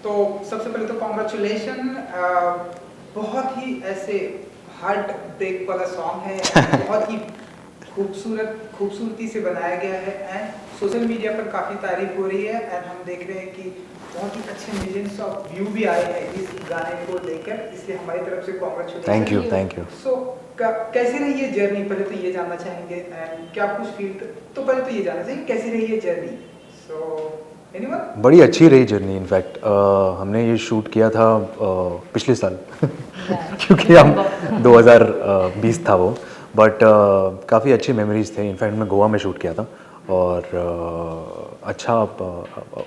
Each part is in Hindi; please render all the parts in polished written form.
तो सबसे पहले तो कॉन्ग्रेचुलेशन, बहुत ही ऐसे हार्ट ब्रेक वाला सॉन्ग है, बहुत ही खूबसूरती से बनाया गया है एंड सोशल मीडिया पर काफ़ी तारीफ हो रही है एंड हम देख रहे हैं कि बहुत ही अच्छे मिलियंस ऑफ व्यू भी आए हैं इस गाने को लेकर, इसलिए हमारी तरफ से कॉन्ग्रेचुलेशन। Thank you. सो कैसी रही ये जर्नी, पहले तो ये जानना चाहेंगे एंड क्या कुछ फील, तो पहले तो ये जानना चाहिए कैसी रही ये जर्नी। So anyone? बड़ी अच्छी रही जर्नी। इनफैक्ट हमने ये शूट किया था पिछले साल क्योंकि हम 2020 था वो, बट काफ़ी अच्छी मेमोरीज थे। इनफैक्ट मैं गोवा में शूट किया था और अच्छा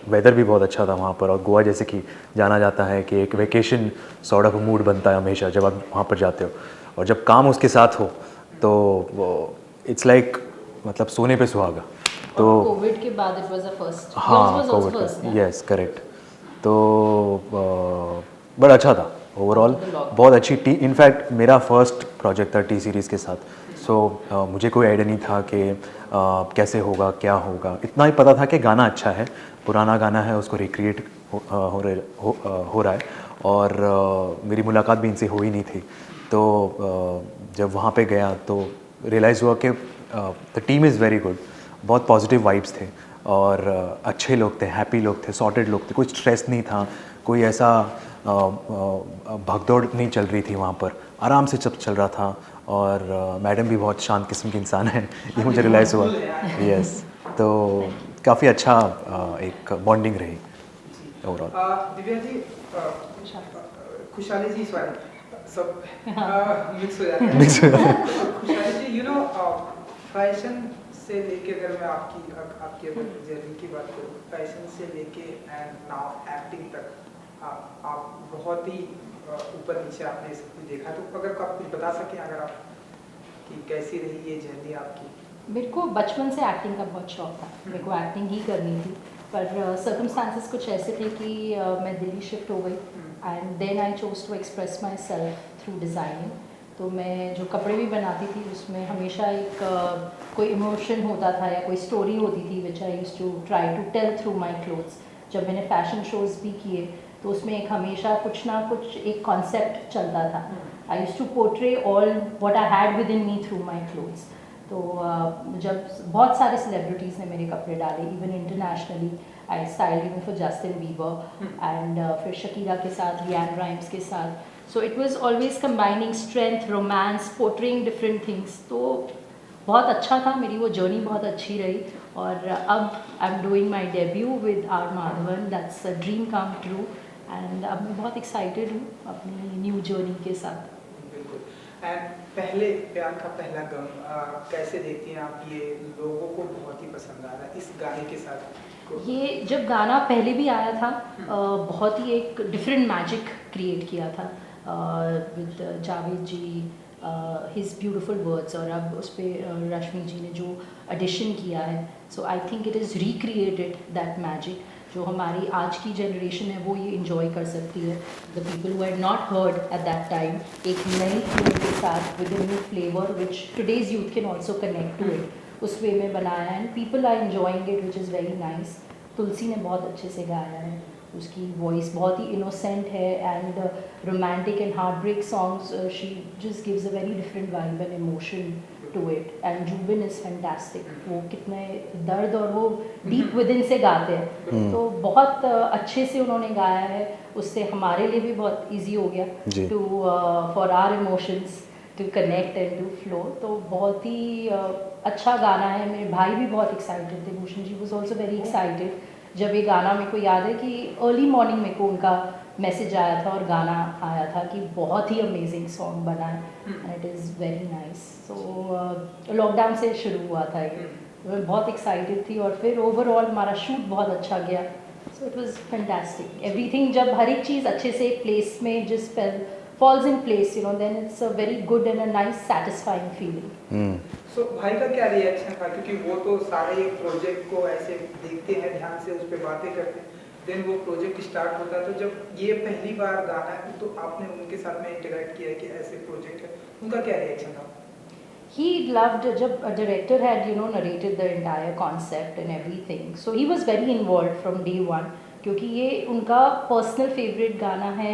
वेदर भी बहुत अच्छा था वहाँ पर। और गोवा जैसे कि जाना जाता है कि एक वेकेशन सॉर्ट ऑफ मूड बनता है हमेशा जब आप वहाँ पर जाते हो, और जब काम उसके साथ हो तो इट्स लाइक मतलब सोने पे सुहागा। तो कोविड के बाद इट वाज अ फर्स्ट। हाँ, कोविड, यस करेक्ट। तो बड़ा अच्छा था ओवरऑल, बहुत अच्छी टी। इनफैक्ट मेरा फर्स्ट प्रोजेक्ट था टी सीरीज़ के साथ। सो मुझे कोई आइडिया नहीं था कि कैसे होगा क्या होगा, इतना ही पता था कि गाना अच्छा है, पुराना गाना है, उसको रिक्रिएट हो रहा है। और मेरी मुलाकात भी इनसे हो ही नहीं थी। तो जब वहाँ पे गया तो रियलाइज़ हुआ कि the team is very good, बहुत पॉजिटिव वाइब्स थे और अच्छे लोग थे, हैप्पी लोग थे, सॉर्टेड लोग थे, कोई स्ट्रेस नहीं था, कोई ऐसा भागदौड़ नहीं चल रही थी वहाँ पर, आराम से सब चल रहा था। और मैडम भी बहुत शांत किस्म की इंसान है, ये मुझे रियलाइज़ हुआ। यस, तो काफ़ी अच्छा एक बॉन्डिंग रही ओवरऑल। दिव्या जी, खुशहाली जी, सॉरी सब मिक्स हो जाते हैं। खुशहाली जी, फैशन से लेके, अगर मैं आपकी अगर जर्नी की बात करूँ, फैशन से लेके एंड नाउ एक्टिंग तक, आप बहुत ही ऊपर नीचे आपने सब कुछ देखा, तो अगर आप कुछ बता सकें अगर आप, कि कैसी रही ये जर्नी आपकी? मेरे को बचपन से एक्टिंग का बहुत शौक था, मेरे को एक्टिंग ही करनी थी, पर सर्कमस्टांसेस कुछ ऐसे थे कि मैं दिल्ली शिफ्ट हो गई and then I chose to express myself through designing. तो मैं जो कपड़े भी बनाती थी उसमें हमेशा एक कोई इमोशन होता था या कोई स्टोरी होती थी which I used to try to tell through my clothes. जब मैंने फैशन शोज़ भी किए तो उसमें एक हमेशा कुछ ना कुछ एक कॉन्सेप्ट चलता था। I used to portray all what I had within me through my clothes. तो जब बहुत सारे सेलिब्रिटीज़ ने मेरे कपड़े डाले, even internationally, I style even for Justin Bieber and फिर शकीरा के साथ, लियान राइम्स के साथ। So it was always combining strength, romance, portraying different things. तो बहुत अच्छा था, मेरी वो जर्नी बहुत अच्छी रही। और अब I am doing my debut with R Madhavan, that's a dream come true. And अब मैं बहुत एक्साइटेड हूँ अपनी न्यू जर्नी के साथ। एंड पहले प्यार का पहला गम, कैसे देखती हैं आप? ये लोगों को बहुत ही पसंद आ रहा है इस गाने के साथ। ये जब गाना पहले भी आया था बहुत ही एक डिफरेंट मैजिक क्रिएट किया था with Javed ji, his beautiful words, और अब उस पर रश्मि जी ने जो एडिशन किया है, so I think it is recreated that magic. जो हमारी आज की जनरेशन है वो ये इंजॉय कर सकती है। The people who had not heard at that time, एक नई ट्यून के साथ with a new flavour which today's youth can also connect to it, उस वे में बनाया है and people are enjoying it which is very nice. Tulsi ने बहुत अच्छे से गाया है, उसकी वॉइस बहुत ही इनोसेंट है and romantic and heartbreak songs she just gives a very different vibe and emotion to it. And Zubin is fantastic, वो कितने दर्द और वो डीप विद इन से गाते हैं, तो बहुत अच्छे से उन्होंने गाया है। उससे हमारे लिए भी बहुत ईजी हो गया to for our emotions to connect and to flow. तो बहुत ही अच्छा गाना है। मेरे भाई भी बहुत एक्साइटेड थे, Bhushan ji was also very excited जब ये गाना, मेरे को याद है कि अर्ली मॉर्निंग मेरे को उनका मैसेज आया था और गाना आया था कि बहुत ही अमेजिंग सॉन्ग बना है and it is very nice. So lockdown से शुरू हुआ था ये, मैं बहुत एक्साइटेड थी और फिर ओवरऑल हमारा शूट बहुत अच्छा गया। सो इट वाज फैंटास्टिक, एवरीथिंग, जब हर एक चीज़ अच्छे से प्लेस में जिस falls in place, then it's a very good and a nice satisfying feeling. So भाई का क्या रिएक्शन था, क्योंकि वो तो सारे एक प्रोजेक्ट को ऐसे देखते हैं, ध्यान से उस पर बातें करते हैं, देन वो प्रोजेक्ट स्टार्ट होता है, तो जब ये पहली बार गाना है तो आपने उनके साथ में इंटरेक्ट किया है कि ऐसे प्रोजेक्ट है, उनका क्या रिएक्शन था? He loved, जब director had narrated the entire concept and everything, so he was very involved from day one क्योंकि ये उनका पर्सनल फेवरेट गाना है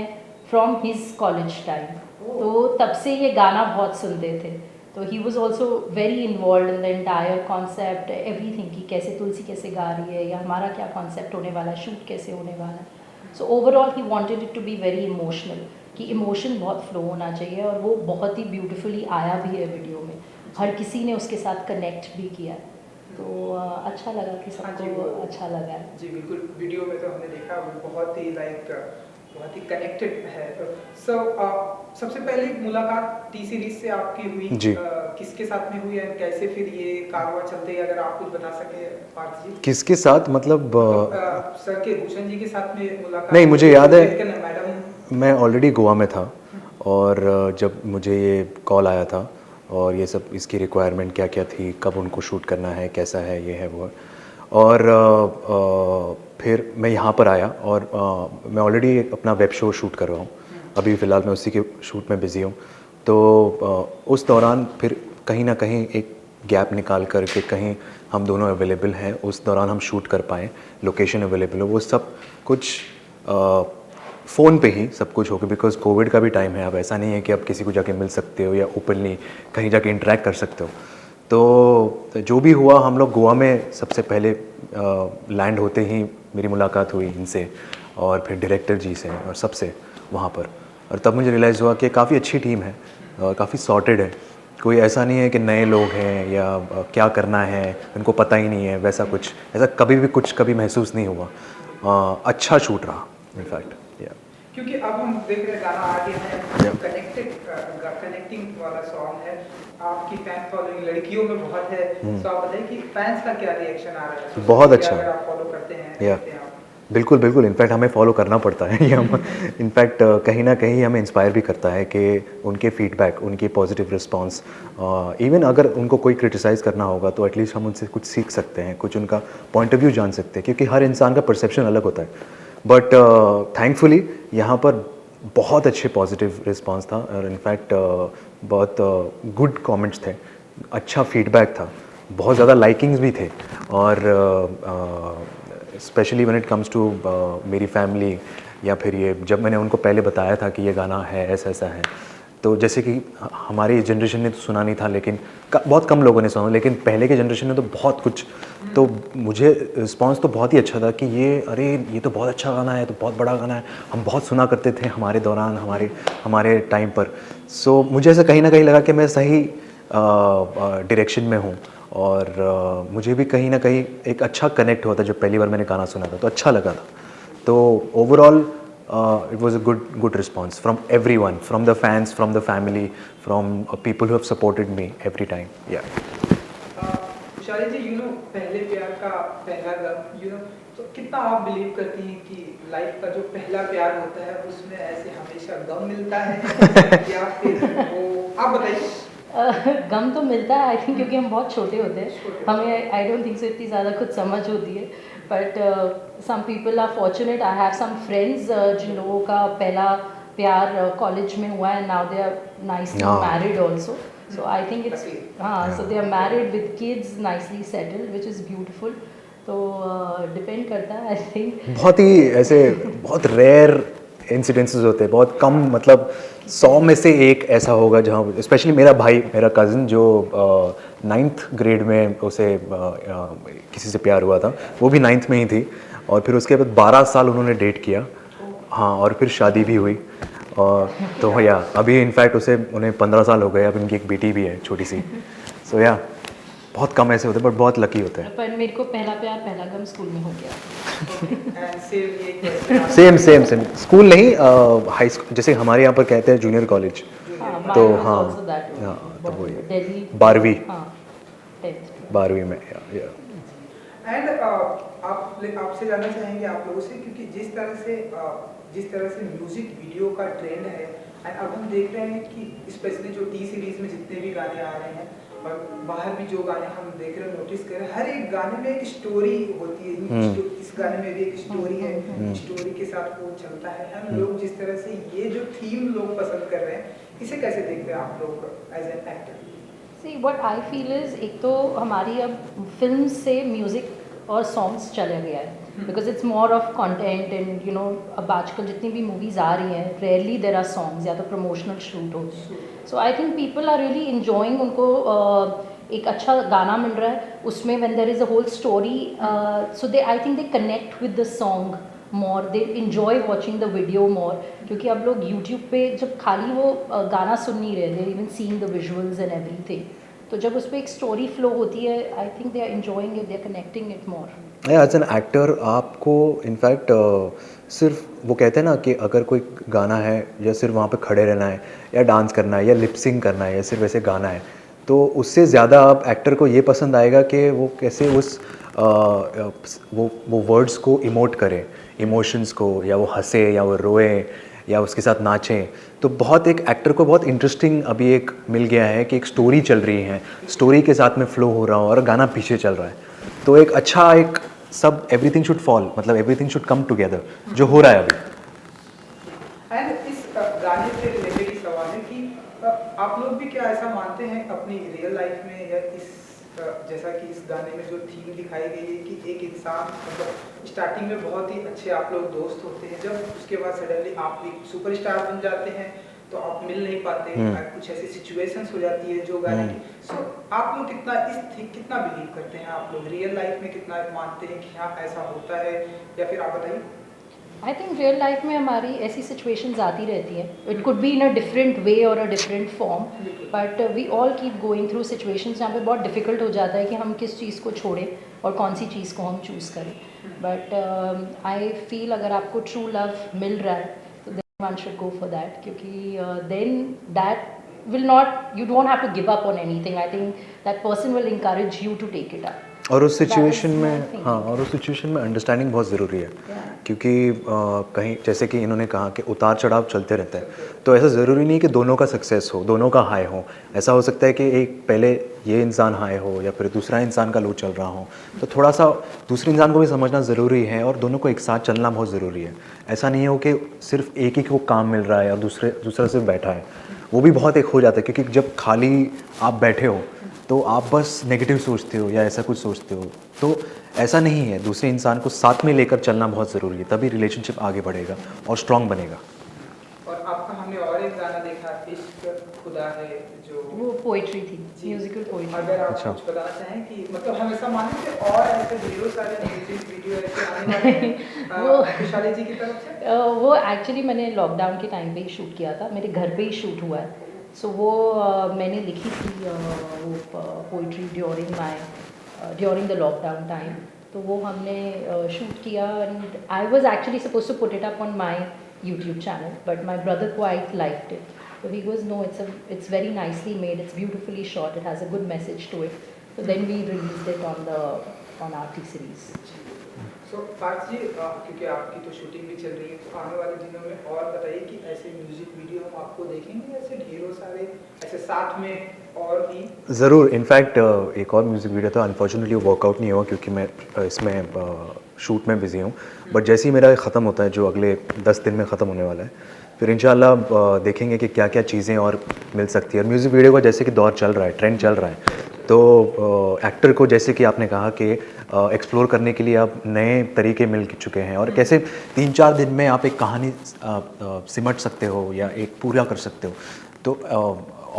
फ्रॉम हिज कॉलेज टाइम, तो तब से ये गाना बहुत सुनते थे। तो he was also very involve in the entire concept, everything, कि कैसे तुलसी कैसे गा रही है या हमारा क्या कॉन्सेप्ट होने वाला है, शूट कैसे होने वाला है। So overall he wanted it to be very emotional, कि इमोशन बहुत फ्लो होना चाहिए, और वो बहुत ही ब्यूटीफुली आया भी है वीडियो में, हर किसी ने उसके साथ कनेक्ट भी किया। तो अच्छा लगा कि सबको अच्छा लगा है। जी बिल्कुल, वीडियो में तो हमने देखा वो बहुत ही बहुत ही कनेक्टेड है। सो सबसे पहली मुलाकात टी सीरीज से आपकी हुई जी। किसके साथ में हुई है, कैसे फिर ये कारवां चलते है, अगर आप कुछ बता सके पार्थ जी। किसके साथ मतलब सर के भूषण जी के साथ में मुलाकात? नहीं, मुझे याद है मैडम मैं ऑलरेडी गोवा में था, और जब मुझे ये कॉल आया था और ये सब इसकी रिक्वायरमेंट क्या क्या थी, कब उनको शूट करना है, कैसा है, ये है वो है, और फिर मैं यहाँ पर आया, और मैं ऑलरेडी अपना वेब शो शूट कर रहा हूँ, अभी फ़िलहाल मैं उसी के शूट में बिज़ी हूँ। तो उस दौरान फिर कहीं ना कहीं एक गैप निकाल कर के कहीं हम दोनों अवेलेबल हैं, उस दौरान हम शूट कर पाएँ, लोकेशन अवेलेबल हो, वो सब कुछ फ़ोन पे ही सब कुछ हो गया, बिकॉज कोविड का भी टाइम है। अब ऐसा नहीं है कि आप किसी को जाके मिल सकते हो या ओपनली कहीं जाके इंटरेक्ट कर सकते हो। तो जो भी हुआ, हम लोग गोवा में सबसे पहले लैंड होते ही मेरी मुलाकात हुई इनसे, और फिर डायरेक्टर जी से और सबसे वहाँ पर, और तब मुझे रियलाइज़ हुआ कि काफ़ी अच्छी टीम है, काफ़ी सॉर्टेड है, कोई ऐसा नहीं है कि नए लोग हैं या क्या करना है उनको पता ही नहीं है, वैसा कुछ ऐसा कभी महसूस नहीं हुआ। अच्छा शूट रहा इनफैक्ट। क्योंकि अब हम देख रहे हैं गाना आ गया है, जो कनेक्टिंग वाला सॉन्ग है, आपकी फैन फॉलोइंग लड़कियों में बहुत है। तो आप बताइए कि फैंस का क्या रिएक्शन आ रहा है? बहुत अच्छा, अगर आप फॉलो करते हैं देखते हैं आप। बिल्कुल बिल्कुल, इनफैक्ट हमें फॉलो करना पड़ता है ये हम इनफैक्ट कहीं ना कहीं हमें इंस्पायर भी करता है कि उनके फीडबैक, उनके पॉजिटिव रिस्पांस, इवन अगर उनको कोई क्रिटिसाइज़ करना होगा तो एटलीस्ट हम उनसे कुछ सीख सकते हैं, कुछ उनका पॉइंट ऑफ व्यू जान सकते हैं, क्योंकि हर इंसान का परसेप्शन अलग होता है। बट थैंकफुली यहाँ पर बहुत अच्छे पॉजिटिव रिस्पांस था, और इनफैक्ट बहुत गुड कमेंट्स थे, अच्छा फीडबैक था, बहुत ज़्यादा लाइकिंग्स भी थे, और specially when it comes to मेरी फैमिली, या फिर ये जब मैंने उनको पहले बताया था कि ये गाना है, ऐसा ऐसा है, तो जैसे कि हमारी जनरेशन ने तो सुना नहीं था, लेकिन बहुत कम लोगों ने सुना, लेकिन पहले के जनरेशन ने तो बहुत कुछ, तो मुझे रिस्पांस तो बहुत ही अच्छा था कि ये तो बहुत अच्छा गाना है, तो बहुत बड़ा गाना है, हम बहुत सुना करते थे हमारे दौरान, हमारे टाइम पर। सो मुझे ऐसा कहीं ना कहीं लगा कि मैं सही डायरेक्शन में हूँ, और मुझे भी कहीं ना कहीं एक अच्छा कनेक्ट हुआ था जब पहली बार मैंने गाना सुना था, तो अच्छा लगा था। तो overall it was a good response from everyone, from the fans, from the family, from people who have supported me every time. Yeah. खुशाली जी, पहले प्यार का पहला गम, तो कितना आप बिलीव करती हैं कि लाइफ का जो पहला प्यार होता है उसमें ऐसे हमेशा गम मिलता है या फिर वो, आप बताइए। गम तो मिलता है आई थिंक, क्योंकि हम बहुत छोटे होते हैं, हमें आई डोंट थिंक सो इतनी ज़्यादा कुछ समझ होती है, but some people are fortunate. I have some friends जिन लोगों का पहला प्यार कॉलेज में हुआ है, now they are nicely married also, so I think it's, हाँ, so they are married with kids, nicely settled, which is beautiful. तो डिपेंड करता है आई थिंक, बहुत ही ऐसे बहुत रेयर इंसिडेंसेस होते हैं, बहुत कम, मतलब 100 में से एक ऐसा होगा जहाँ, स्पेशली मेरा भाई, मेरा कज़न जो 9th ग्रेड में उसे किसी से प्यार हुआ था, वो भी 9th में ही थी, और फिर उसके बाद 12 साल उन्होंने डेट किया, हाँ, और फिर शादी भी हुई, और तो या अभी इनफैक्ट उन्हें 15 साल हो गए, अब उनकी एक बेटी भी है छोटी सी। सो या बहुत कम ऐसे होते हैं, बट बहुत लकी होते हैं। पर मेरे को पहला प्यार पहला गम स्कूल में हो गया। सेम स्कूल नहीं, हाई स्कूल, जैसे हमारे यहाँ पर कहते हैं जूनियर कॉलेज, तो हाँ, तो वही 12वीं में, एंड आपसे जानना चाहेंगे आप लोगों से, क्योंकि जिस तरह से म्यूजिक वीडियो का ट्रेंड है, एंड अब हम देख रहे हैं कि स्पेशली जो टी सीरीज में जितने भी गाने आ रहे हैं और बाहर भी जो गाने हम देख रहे हैं, नोटिस कर रहे हैं, हर एक गाने में एक स्टोरी होती है। इस गाने में भी एक स्टोरी है, स्टोरी के साथ वो चलता है। हम लोग जिस तरह से ये जो थीम लोग पसंद कर रहे हैं, इसे कैसे देखते हैं आप लोग as an actor? See what I feel is, एक तो हमारी अब फिल्म से म्यूज़िक और सॉन्ग्स चला गया है, because it's more of content and you know अब आजकल जितनी भी मूवीज़ आ रही हैं रेयरली देर आर सॉन्ग्स या तो प्रमोशनल शूट होते हैं. So I think people are really enjoying उनको एक अच्छा गाना मिल रहा है उसमें when there is a whole story so they I think they connect with the song more, they enjoy watching the video more. क्योंकि अब लोग यूट्यूब पे जब खाली वो गाना सुन नहीं रहे, they even seeing the visuals and everything. तो जब उस पर एक स्टोरी फ्लो होती है I think they are enjoying it, they are connecting it more. As an actor आपको इनफैक्ट सिर्फ वो कहते हैं ना कि अगर कोई गाना है या सिर्फ वहाँ पे खड़े रहना है या डांस करना है या लिपसिंग करना है या सिर्फ ऐसे गाना है, तो उससे ज़्यादा आप एक्टर को ये पसंद आएगा कि वो कैसे उस वो वर्ड्स को इमोट करे, इमोशंस को, या वो हंसे या वो रोए या उसके साथ नाचें. तो बहुत एक एक्टर को बहुत इंटरेस्टिंग अभी एक मिल गया है कि एक स्टोरी चल रही है, स्टोरी के साथ में फ्लो हो रहा हो और गाना पीछे चल रहा है. तो एक अच्छा एक सब एवरीथिंग शुड फॉल, मतलब एवरीथिंग शुड कम टुगेदर, जो हो रहा है अभी. एंड इस गाने से रिलेटेड ही सवाल है कि आप लोग भी क्या ऐसा मानते हैं अपनी रियल लाइफ में या इस जैसा कि इस गाने में जो थीम दिखाई गई है कि एक इंसान मतलब स्टार्टिंग में बहुत ही अच्छे आप लोग दोस्त होते हैं, जब उसके बाद सडनली आप एक सुपरस्टार बन जाते हैं तो आप मिल नहीं पाते, कुछ ऐसी सिचुएशंस हो जाती है जो गाने की. सो आप लोग कितना बिलीव करते हैं, आप लोग रियल लाइफ में कितना मानते हैं कि हाँ ऐसा होता है, या फिर आप बताइए. आई थिंक रियल लाइफ में हमारी ऐसी सिचुएशंस आती रहती हैं. It could be in a different way और a different form, but we all keep going through situations जहाँ पे बहुत डिफ़िकल्ट हो जाता है कि हम किस चीज़ को छोड़ें और कौन सी चीज़ को हम चूज़ करें. बट आई फील अगर आपको ट्रू लव मिल रहा है तो then one should go for that, क्योंकि then that will not, you don't have to give up on anything. I think that person will encourage you to take it up. और उस सिचुएशन में हाँ, और उस सिचुएशन में अंडरस्टैंडिंग बहुत ज़रूरी है. क्योंकि कहीं जैसे कि इन्होंने कहा कि उतार चढ़ाव चलते रहते हैं, तो ऐसा ज़रूरी नहीं कि दोनों का सक्सेस हो, दोनों का हाई हो. ऐसा हो सकता है कि एक पहले ये इंसान हाई हो या फिर दूसरा इंसान का लो चल रहा हो, तो थोड़ा सा दूसरे इंसान को भी समझना ज़रूरी है और दोनों को एक साथ चलना बहुत ज़रूरी है. ऐसा नहीं हो कि सिर्फ एक ही को काम मिल रहा है और दूसरा सिर्फ बैठा है. वो भी बहुत एक हो जाता है, क्योंकि जब खाली आप बैठे हो तो आप बस नेगेटिव सोचते हो या ऐसा कुछ सोचते हो. तो ऐसा नहीं है, दूसरे इंसान को साथ में लेकर चलना बहुत ज़रूरी है, तभी रिलेशनशिप आगे बढ़ेगा और स्ट्रॉन्ग बनेगा. और आपका हमने और एक गाना देखा इश्क खुदा है, जो वो पोइट्री थी, म्यूजिकल पोइट्री. अगर आप कुछ बताना चाहें कि मतलब हम ऐसा माने कि और ऐसे ढेरों सारे म्यूजिक वीडियो ऐसे आने वाले हैं वो खुशहाली जी की तरफ से. वो एक्चुअली मैंने लॉकडाउन के टाइम पे ही शूट किया था, मेरे घर पे ही शूट हुआ है. सो वो मैंने लिखी थी वो poetry during the lockdown time. तो वो हमने शूट किया and I was actually suppose to put it up on my YouTube channel, but my brother quite liked it. So he goes, no, it's very nicely made, it's beautifully shot, it has a good message to it. So then we released it on our T-series. So Parth ji, क्योंकि आपकी तो शूटिंग भी चल रही है, तो आने वाले दिनों में और बताइए कि ऐसे म्यूजिक वीडियो हम आपको देखेंगे, ऐसे ढेरों सारे ऐसे साथ में और भी. ज़रूर. इनफैक्ट एक और म्यूज़िक वीडियो था, अनफॉर्चुनेटली वर्कआउट नहीं हुआ क्योंकि मैं इसमें शूट में बिज़ी हूँ. बट जैसे ही मेरा ख़त्म होता है, जो अगले 10 दिन में ख़त्म होने वाला है, फिर इंशाल्लाह देखेंगे कि क्या क्या चीज़ें और मिल सकती है. और म्यूज़िक वीडियो का जैसे कि दौर चल रहा है, ट्रेंड चल रहा है, तो एक्टर को जैसे कि आपने कहा कि एक्सप्लोर करने के लिए अब नए तरीके मिल चुके हैं और कैसे 3-4 दिन में आप एक कहानी सिमट सकते हो या एक पूरा कर सकते हो. तो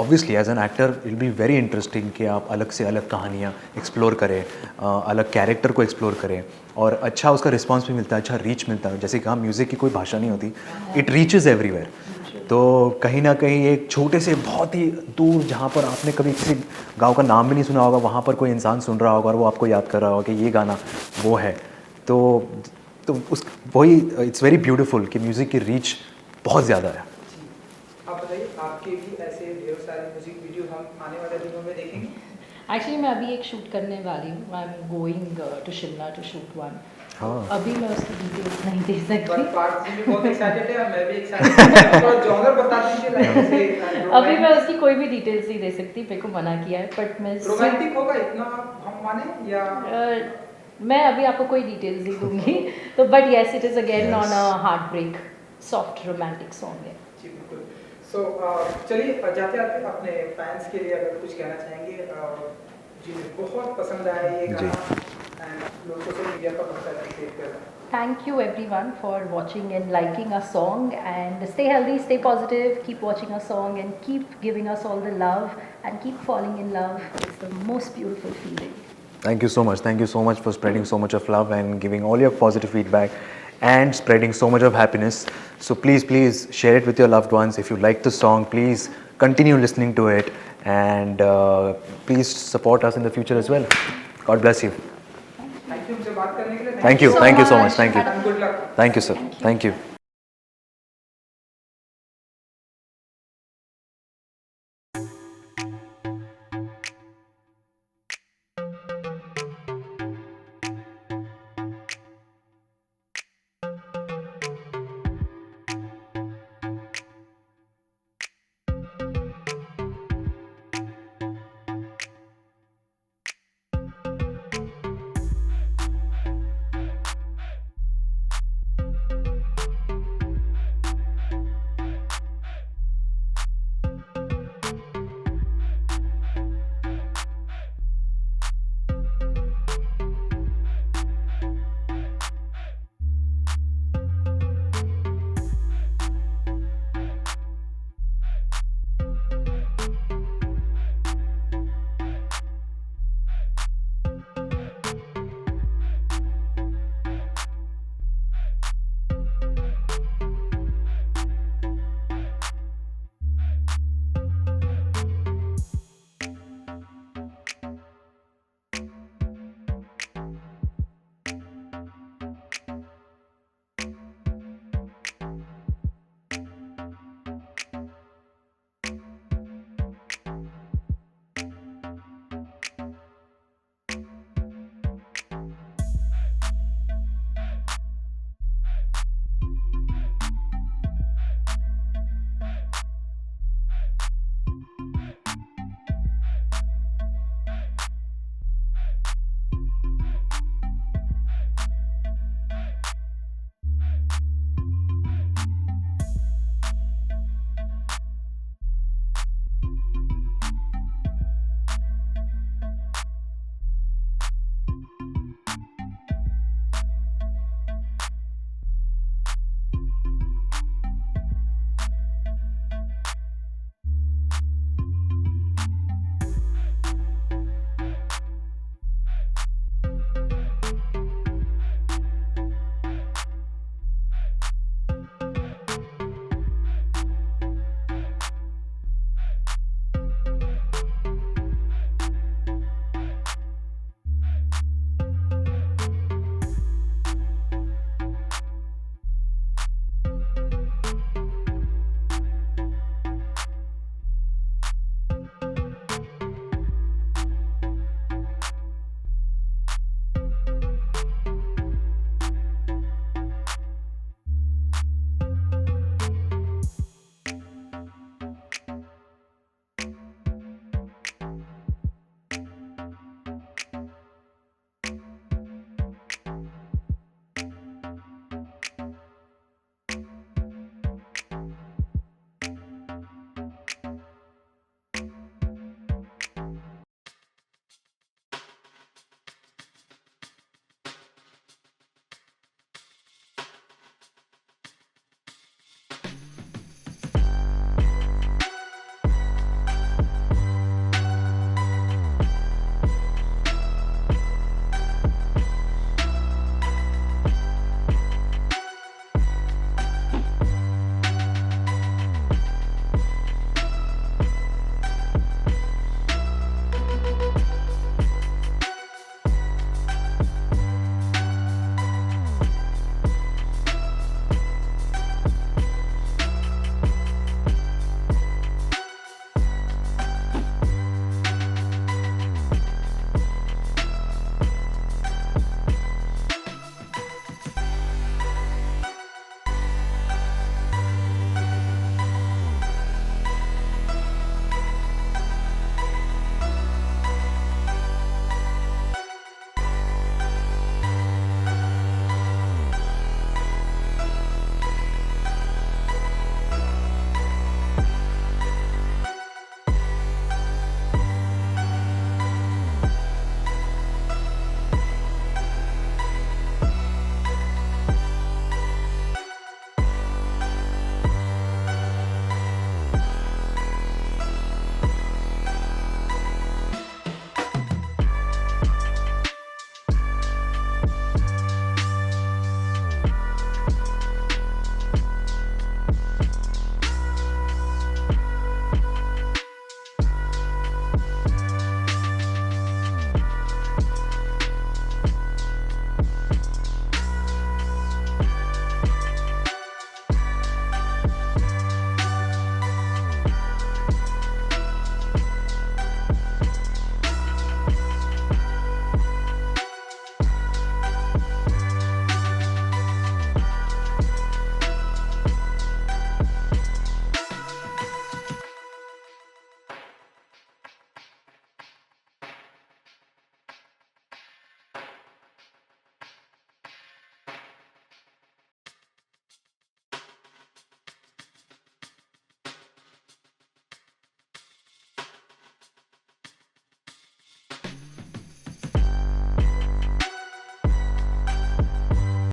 obviously as an actor will be very interesting कि आप अलग से अलग कहानियाँ एक्सप्लोर करें, अलग कैरेक्टर को एक्सप्लोर करें, और अच्छा उसका रिस्पांस भी मिलता है, अच्छा रीच मिलता है. जैसे कहा, म्यूज़िक की कोई भाषा नहीं होती, इट रीचेज़ एवरीवेयर. तो कहीं ना कहीं एक छोटे से बहुत ही दूर, जहाँ पर आपने कभी किसी गांव का नाम भी नहीं सुना होगा, वहाँ पर कोई इंसान सुन रहा होगा और वो आपको याद कर रहा होगा कि ये गाना वो है. तो उस वही इट्स वेरी ब्यूटीफुल कि म्यूज़िक की रीच बहुत ज़्यादा है. आप बताइए, आपके भी ऐसे ढेर सारे म्यूजिक वीडियो हम आने वाले दिनों में देखेंगे? एक्चुअली मैं अभी एक शूट करने वाली हूँ. I am going to Shimla to shoot one. हाँ. अभी मैं उसकी डिटेल्स नहीं दे सकती. पार्थ जी भी बहुत एक्साइटेड है, मैं भी एक्साइटेड हूं. थोड़ा जॉनर बता दीजिए, लाइक जैसे अभी मैं उसकी कोई भी डिटेल्स नहीं दे सकती, मेरे को मना किया है. बट मैं रोमांटिक होगा इतना हम माने, या मैं अभी आपको कोई डिटेल्स नहीं दूंगी. तो but yes, it is again on a heart break soft romantic song है. जी बिल्कुल. सो चलिए जाते आते अपने फैंस के लिए अगर कुछ कहना चाहेंगे जिन्हें बहुत पसंद आया ये गाना, एंड लोग सोशल मीडिया पर बहुत सारे शेयर कर रहे हैं. Thank you everyone for watching and liking our song, and stay healthy, stay positive, keep watching our song and keep giving us all the love and keep falling in love. It's the most beautiful feeling. Thank you so much. Thank you so much for spreading so much of love and giving all your positive feedback and spreading so much of happiness. So please share it with your loved ones. If you like the song, please continue listening to it, and please support us in the future as well. God bless you. Thank you मुझसे बात करने के लिए. Thank you so much. Thank you. And good luck. Thank you, sir. Thank you.